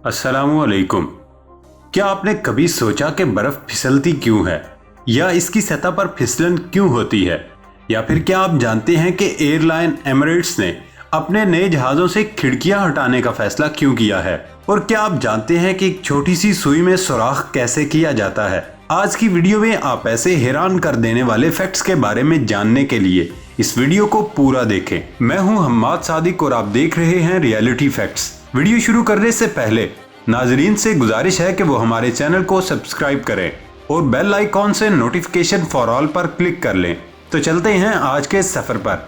अस्सलामु अलैकुम। क्या आपने कभी सोचा कि बर्फ फिसलती क्यों है, या इसकी सतह पर फिसलन क्यों होती है? या फिर क्या आप जानते हैं कि एयरलाइन एमिरेट्स ने अपने नए जहाज़ों से खिड़कियां हटाने का फैसला क्यों किया है? और क्या आप जानते हैं कि एक छोटी सी सुई में सुराख कैसे किया जाता है? आज की वीडियो में आप ऐसे हैरान कर देने वाले फैक्ट्स के बारे में जानने के लिए इस वीडियो को पूरा देखें। मैं हूं हम्माद सादिक और आप देख रहे हैं रियलिटी फैक्ट्स। वीडियो शुरू करने से पहले नाजरीन से गुजारिश है कि वो हमारे चैनल को सब्सक्राइब करें और बेल आइकॉन से नोटिफिकेशन फॉर ऑल पर क्लिक कर लें। तो चलते हैं आज के सफर पर।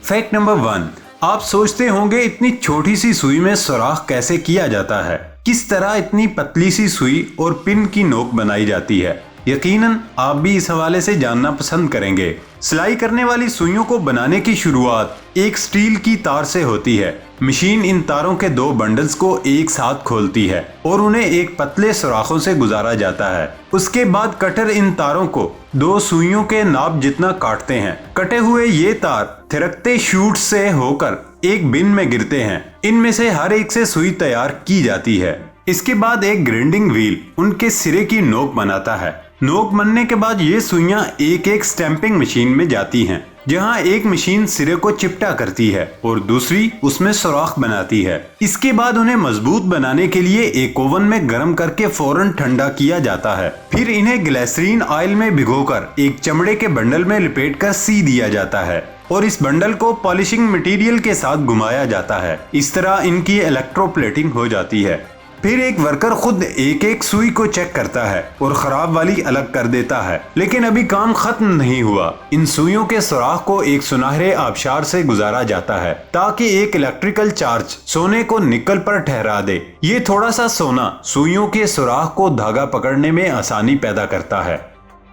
फैक्ट नंबर 1, आप सोचते होंगे इतनी छोटी सी सुई में सुराख कैसे किया जाता है? किस तरह इतनी पतली सी सुई और पिन की नोक बनाई जाती है? यकीनन आप भी इस हवाले से जानना पसंद करेंगे। सिलाई करने वाली सुइयों को बनाने की शुरुआत एक स्टील की तार से होती है। मशीन इन तारों के दो बंडल्स को एक साथ खोलती है और उन्हें एक पतले सुराखों से गुजारा जाता है। उसके बाद कटर इन तारों को दो सुइयों के नाप जितना काटते हैं। कटे हुए ये तार थिरकते शूट से होकर एक बिन में गिरते हैं। इनमें से हर एक से सुई तैयार की जाती है। इसके बाद एक ग्राइंडिंग व्हील उनके सिरे की नोक बनाता है। नोक बनने के बाद ये सुइयां एक एक स्टैंपिंग मशीन में जाती हैं, जहां एक मशीन सिरे को चिपटा करती है और दूसरी उसमें सुराख बनाती है। इसके बाद उन्हें मजबूत बनाने के लिए एक ओवन में गर्म करके फौरन ठंडा किया जाता है। फिर इन्हें ग्लिसरीन ऑयल में भिगोकर एक चमड़े के बंडल में लपेटकर सी दिया जाता है और इस बंडल को पॉलिशिंग मटेरियल के साथ घुमाया जाता है। इस तरह इनकी इलेक्ट्रोप्लेटिंग हो जाती है। फिर एक वर्कर खुद एक एक सुई को चेक करता है और खराब वाली अलग कर देता है। लेकिन अभी काम खत्म नहीं हुआ। इन सुइयों के सुराख को एक सुनहरे आबशार से गुजारा जाता है ताकि एक इलेक्ट्रिकल चार्ज सोने को निकल पर ठहरा दे। ये थोड़ा सा सोना सुइयों के सुराख को धागा पकड़ने में आसानी पैदा करता है।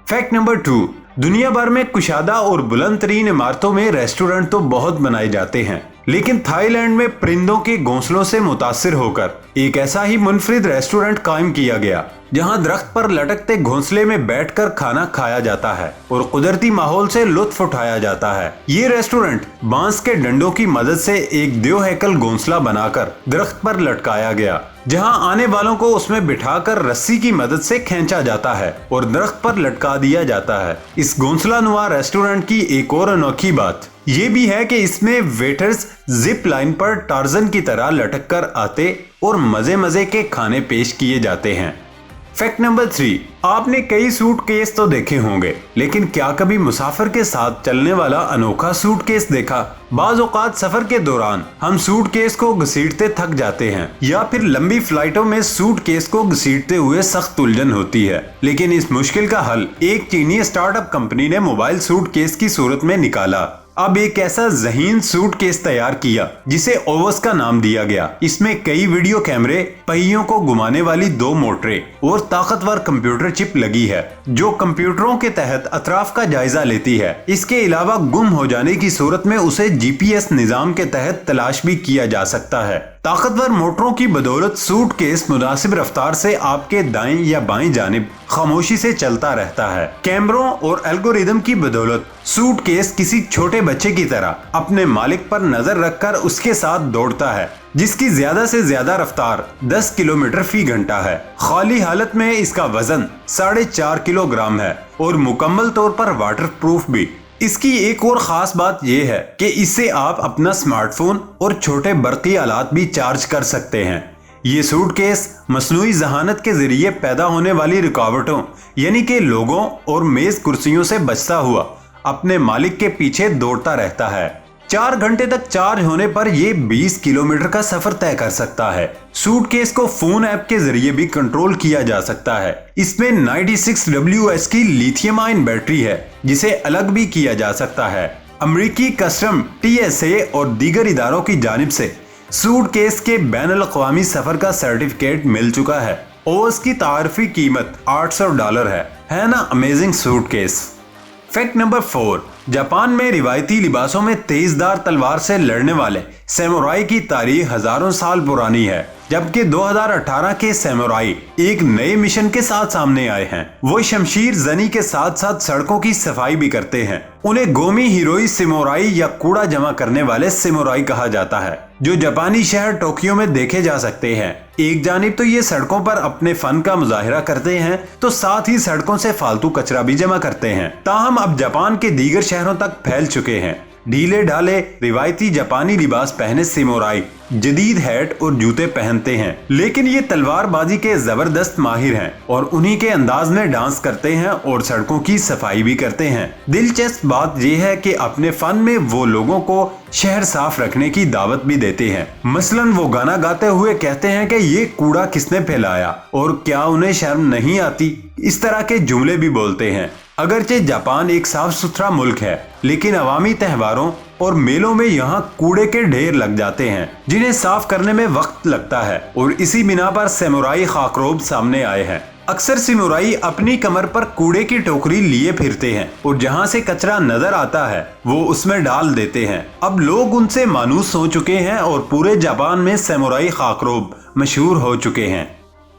फैक्ट नंबर 2, दुनिया भर में कुशादा और बुलंद तरीन इमारतों में रेस्टोरेंट तो बहुत बनाए जाते हैं, लेकिन थाईलैंड में परिंदों के घोंसलों से मुतासिर होकर एक ऐसा ही मुनफरिद रेस्टोरेंट कायम किया गया, जहां दरख्त पर लटकते घोंसले में बैठकर खाना खाया जाता है और कुदरती माहौल से लुत्फ उठाया जाता है। ये रेस्टोरेंट बांस के डंडों की मदद से एक देवहैकल घोंसला बनाकर दरख्त पर लटकाया गया, जहां आने वालों को उसमें बिठाकर रस्सी की मदद से खींचा जाता है और दरख्त पर लटका दिया जाता है। इस घोंसला नुमा रेस्टोरेंट की एक और अनोखी बात ये भी है कि इसमें वेटर्स जिप लाइन पर टार्जन की तरह लटक कर आते और मजे मजे के खाने पेश किए जाते हैं। फैक्ट नंबर 3, आपने कई सूटकेस तो देखे होंगे, लेकिन क्या कभी मुसाफिर के साथ चलने वाला अनोखा सूटकेस देखा? बाज़ औक़ात सफर के दौरान हम सूटकेस को घसीटते थक जाते हैं या फिर लंबी फ्लाइटों में सूटकेस को घसीटते हुए सख्त उलझन होती है। लेकिन इस मुश्किल का हल एक चीनी स्टार्टअप कंपनी ने मोबाइल सूटकेस की सूरत में निकाला। अब एक ऐसा ज़हीन सूटकेस तैयार किया जिसे ओवस का नाम दिया गया। इसमें कई वीडियो कैमरे, पहियों को घुमाने वाली 2 मोटरें और ताकतवर कंप्यूटर चिप लगी है, जो कंप्यूटरों के तहत अतराफ का जायजा लेती है। इसके अलावा गुम हो जाने की सूरत में उसे जीपीएस निजाम के तहत तलाश भी किया जा सकता है। ताकतवर मोटरों की बदौलत सूटकेस मुनासिब रफ्तार से आपके दाएं या बाएं जानिब खामोशी से चलता रहता है। कैमरों और एल्गोरिदम की बदौलत सूटकेस किसी छोटे बच्चे की तरह अपने मालिक पर नजर रखकर उसके साथ दौड़ता है, जिसकी ज्यादा से ज्यादा रफ्तार 10 किलोमीटर फी घंटा है। खाली हालत में इसका वजन 4.5 किलोग्राम है और मुकम्मल तौर पर वाटर प्रूफ भी। इसकी एक और खास बात यह है कि इससे आप अपना स्मार्टफोन और छोटे बरकी आलात भी चार्ज कर सकते हैं। ये सूटकेस मसनूई जहानत के जरिए पैदा होने वाली रुकावटों यानी कि लोगों और मेज कुर्सियों से बचता हुआ अपने मालिक के पीछे दौड़ता रहता है। 4 घंटे तक चार्ज होने पर यह 20 किलोमीटर का सफर तय कर सकता है। सूटकेस को फोन ऐप के जरिए भी कंट्रोल किया जा सकता है। इसमें 96 WH की लिथियम आयन बैटरी है, जिसे अलग भी किया जा सकता है। अमेरिकी कस्टम, TSA और दीगर इदारों की जानिब से सूटकेस के बैनुल-अक़वामी सफर का सर्टिफिकेट मिल चुका है। ओवस की तारीफी कीमत $800 है ना amazing suitcase. Fact number 4, Japan में रिवायती लिबासों में तेजदार तलवार से लड़ने वाले सैमुराई की तारीख हजारों साल पुरानी है। जबकि 2018 के सैमुराई एक नए मिशन के साथ सामने आए हैं। वो शमशीर जनी के साथ साथ सड़कों की सफाई भी करते हैं। उन्हें गोमी हीरोई सैमुराई या कूड़ा जमा करने वाले सैमुराई कहा जाता है, जो जापानी शहर टोक्यो में देखे जा सकते हैं। एक जानिब तो ये सड़कों पर अपने फन का मुजाहिरा करते हैं, तो साथ ही सड़कों से फालतू कचरा भी जमा करते हैं। ताहम अब जापान के दीगर शहरों तक फैल चुके हैं। ढीले ढाले रिवायती जापानी लिबास पहने सैमुराई जदीद हैट और जूते पहनते हैं, लेकिन ये तलवारबाजी के जबरदस्त माहिर हैं और उन्हीं के अंदाज में डांस करते हैं और सड़कों की सफाई भी करते हैं। दिलचस्प बात यह है कि अपने फन में वो लोगों को शहर साफ रखने की दावत भी देते हैं। मसलन वो गाना गाते हुए कहते हैं कि ये कूड़ा किसने फैलाया और क्या उन्हें शर्म नहीं आती। इस तरह के जुमले भी बोलते हैं। अगरचे जापान एक साफ सुथरा मुल्क है, लेकिन अवामी त्योहारों और मेलों में यहाँ कूड़े के ढेर लग जाते हैं, जिन्हें साफ करने में वक्त लगता है और इसी बिना पर सैमुराई खाकरोब सामने आए हैं। अक्सर सैमुराई अपनी कमर पर कूड़े की टोकरी लिए फिरते हैं और जहाँ से कचरा नजर आता है वो उसमें डाल देते हैं। अब लोग उनसे मानूस हो चुके हैं और पूरे जापान में सैमुराई खाकरोब मशहूर हो चुके हैं।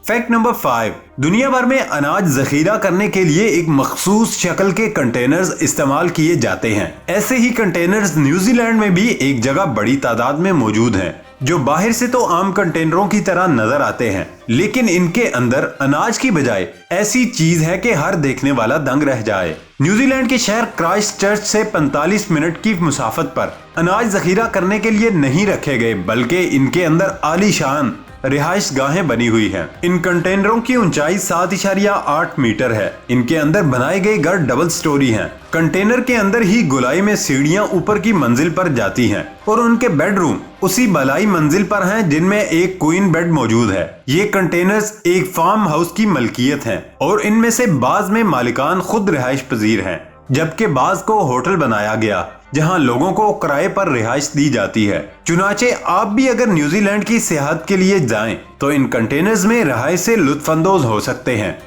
फैक्ट नंबर 5, दुनिया भर में अनाज जखीरा करने के लिए एक मखसूस शक्ल के कंटेनर्स इस्तेमाल किए जाते हैं। ऐसे ही कंटेनर्स न्यूजीलैंड में भी एक जगह बड़ी तादाद में मौजूद हैं, जो बाहर से तो आम कंटेनरों की तरह नजर आते हैं, लेकिन इनके अंदर अनाज की बजाय ऐसी चीज है कि हर देखने वाला दंग रह जाए। न्यूजीलैंड के शहर क्राइस्टचर्च से 45 मिनट की मुसाफत पर अनाज जखीरा करने के लिए नहीं रखे गए, बल्कि इनके अंदर आलीशान रिहाइश गाहें बनी हुई हैं। इन कंटेनरों की ऊंचाई 7.8 मीटर है। इनके अंदर बनाए गए घर डबल स्टोरी हैं। कंटेनर के अंदर ही गोलाई में सीढ़ियां ऊपर की मंजिल पर जाती हैं और उनके बेडरूम उसी बलाई मंजिल पर हैं, जिनमें एक क्वीन बेड मौजूद है। ये कंटेनर्स एक फार्म हाउस की मलकियत हैं और इनमें से बाज में मालिकान खुद रिहाइश पजीर हैं, जबकि बाज को होटल बनाया गया जहां लोगों को किराए पर रिहाइश दी जाती है। चुनाचे आप भी अगर न्यूजीलैंड की सियाहत के लिए जाएं तो इन कंटेनर्स में रिहाइश से लुत्फानंदोज हो सकते हैं।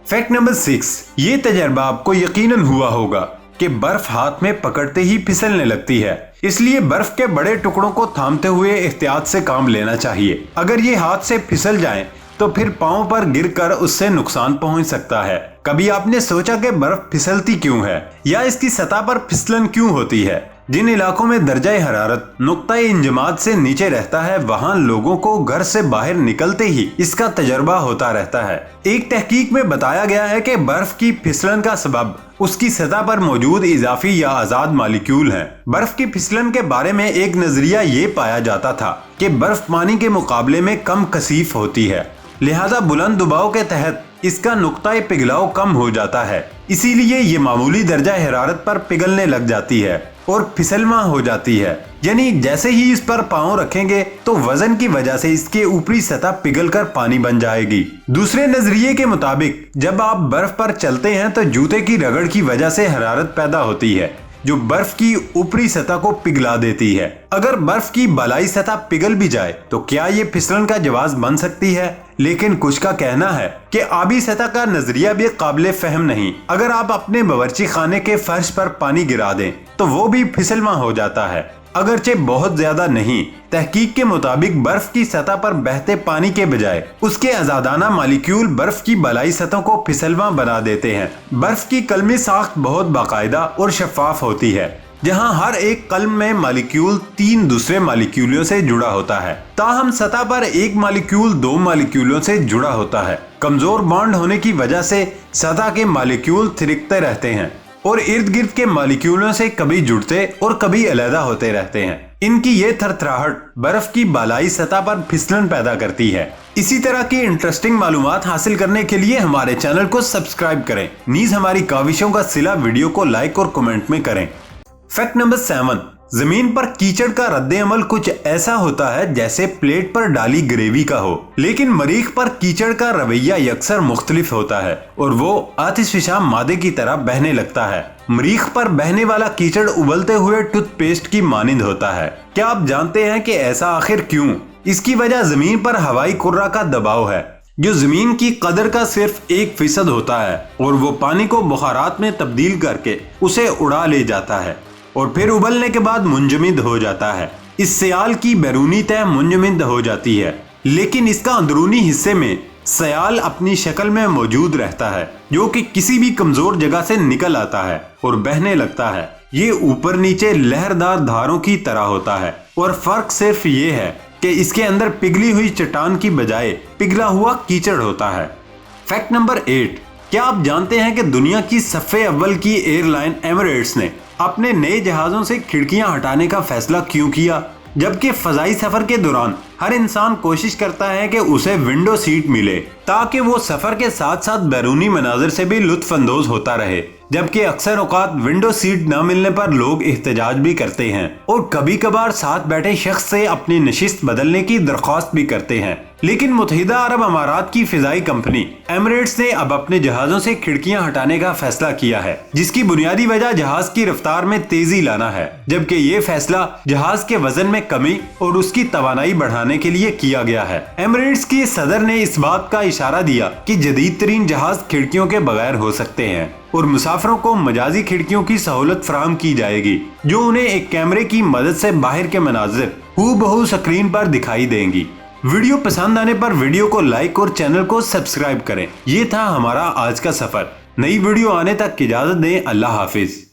फैक्ट नंबर 6, ये तजर्बा आपको यकीनन हुआ होगा कि बर्फ हाथ में पकड़ते ही फिसलने लगती है, इसलिए बर्फ के बड़े टुकड़ों को थामते हुए एहतियात से काम लेना चाहिए। अगर ये हाथ से फिसल जाएं तो फिर पांव पर गिरकर उससे नुकसान पहुंच सकता है। कभी आपने सोचा कि बर्फ फिसलती क्यों है या इसकी सतह पर फिसलन क्यों होती है? जिन इलाकों में दर्जा हरारत नुक्ता-ए इंजमाद से नीचे रहता है, वहां लोगों को घर से बाहर निकलते ही इसका तजर्बा होता रहता है। एक तहकीक में बताया गया है कि बर्फ की फिसलन का सबब उसकी सतह पर मौजूद इजाफी या आजाद मालिक्यूल हैं। बर्फ की फिसलन के बारे में एक नजरिया ये पाया जाता था कि बर्फ पानी के मुकाबले में कम कसीफ होती है, लिहाजा बुलंद दबाव के तहत इसका नुक्ता-ए पिघलाव कम हो जाता है। इसीलिए ये मामूली दर्जा हरारत पर पिघलने लग जाती है और फिसलमा हो जाती है। यानी जैसे ही इस पर पांव रखेंगे तो वजन की वजह से इसके ऊपरी सतह पिघलकर पानी बन जाएगी। दूसरे नजरिए के मुताबिक जब आप बर्फ पर चलते हैं तो जूते की रगड़ की वजह से हरारत पैदा होती है, जो बर्फ की ऊपरी सतह को पिघला देती है। अगर बर्फ की बलाई सतह पिघल भी जाए तो क्या ये फिसलन का जवाब बन सकती है? लेकिन कुछ का कहना है कि आबी सतह का नजरिया भी काबिल फहम नहीं। अगर आप अपने बावर्ची खाने के फर्श पर पानी गिरा दें तो वो भी फिसलमा हो जाता है, अगरचे बहुत ज्यादा नहीं। तहकीक के मुताबिक बर्फ की सतह पर बहते पानी के बजाय उसके आजादाना मालिक्यूल बर्फ की बलाई सतह को फिसलवा बना देते हैं। बर्फ की कलमी साख्त बहुत बाकायदा और शफाफ होती है, जहां हर एक कलम में मालिक्यूल 3 दूसरे मालिक्यूलों से जुड़ा होता है। ताहम सतह पर एक मालिक्यूल 2 मालिक्यूलों से जुड़ा होता है। कमजोर बॉन्ड होने की वजह से सतह के मालिक्यूल थिरकते रहते हैं और इर्द गिर्द के मालिक्यूलों से कभी जुड़ते और कभी अलहदा होते रहते हैं। इनकी ये थरथराहट बर्फ की बालाई सतह पर फिसलन पैदा करती है। इसी तरह की इंटरेस्टिंग मालूमात हासिल करने के लिए हमारे चैनल को सब्सक्राइब करें। नीज हमारी काविशों का सिला वीडियो को लाइक और कमेंट में करें। फैक्ट नंबर 7, जमीन पर कीचड़ का रद्द अमल कुछ ऐसा होता है जैसे प्लेट पर डाली ग्रेवी का हो, लेकिन मरीख पर कीचड़ का रवैया यकसर मुख्तलिफ होता है और वो आतिशफिशा मादे की तरह बहने लगता है। मरीख पर बहने वाला कीचड़ उबलते हुए टूथपेस्ट की मानिंद होता है। क्या आप जानते हैं कि ऐसा आखिर क्यों? इसकी वजह जमीन पर हवाई कुर्रा का दबाव है, जो जमीन की कदर का सिर्फ 1% होता है और वो पानी को बुखारात में तब्दील करके उसे उड़ा ले जाता है और फिर उबलने के बाद मुंजमद हो जाता है। इस सियाल की बैरूनी तह मुंजमद हो जाती है لیکن اس کا اندرونی حصے میں سیال اپنی شکل میں موجود رہتا ہے جو کہ کسی بھی کمزور جگہ سے نکل آتا ہے اور بہنے لگتا ہے۔ یہ اوپر نیچے لہردار دھاروں کی طرح ہوتا ہے اور فرق صرف یہ ہے کہ اس کے اندر پگھلی ہوئی چٹان کی بجائے پگھلا ہوا کیچڑ ہوتا ہے۔ فیکٹ نمبر 8، کیا آپ جانتے ہیں کہ دنیا کی صفِ اول کی ایئر لائن ایمریٹس نے اپنے نئے جہازوں سے کھڑکیاں ہٹانے کا فیصلہ کیوں کیا؟ جبکہ فضائی سفر کے دوران ہر انسان کوشش کرتا ہے کہ اسے ونڈو سیٹ ملے تاکہ وہ سفر کے ساتھ ساتھ بیرونی مناظر سے بھی لطف اندوز ہوتا رہے، جبکہ اکثر اوقات ونڈو سیٹ نہ ملنے پر لوگ احتجاج بھی کرتے ہیں اور کبھی کبھار ساتھ بیٹھے شخص سے اپنی نشست بدلنے کی درخواست بھی کرتے ہیں۔ لیکن متحدہ عرب امارات کی فضائی کمپنی ایمریٹس نے اب اپنے جہازوں سے کھڑکیاں ہٹانے کا فیصلہ کیا ہے، جس کی بنیادی وجہ جہاز کی رفتار میں تیزی لانا ہے، جبکہ یہ فیصلہ جہاز کے وزن میں کمی اور اس کی توانائی بڑھانے کے لیے کیا گیا ہے۔ ایمریٹس کے صدر نے اس بات کا اشارہ دیا کہ جدید ترین جہاز کھڑکیوں کے بغیر ہو سکتے ہیں اور مسافروں کو مجازی کھڑکیوں کی سہولت فراہم کی جائے گی جو انہیں ایک کیمرے کی مدد سے باہر کے مناظر ہو بہو سکرین پر دکھائی دیں گی۔ ویڈیو پسند آنے پر ویڈیو کو لائک اور چینل کو سبسکرائب کریں۔ یہ تھا ہمارا آج کا سفر۔ نئی ویڈیو آنے تک اجازت دیں۔ اللہ حافظ۔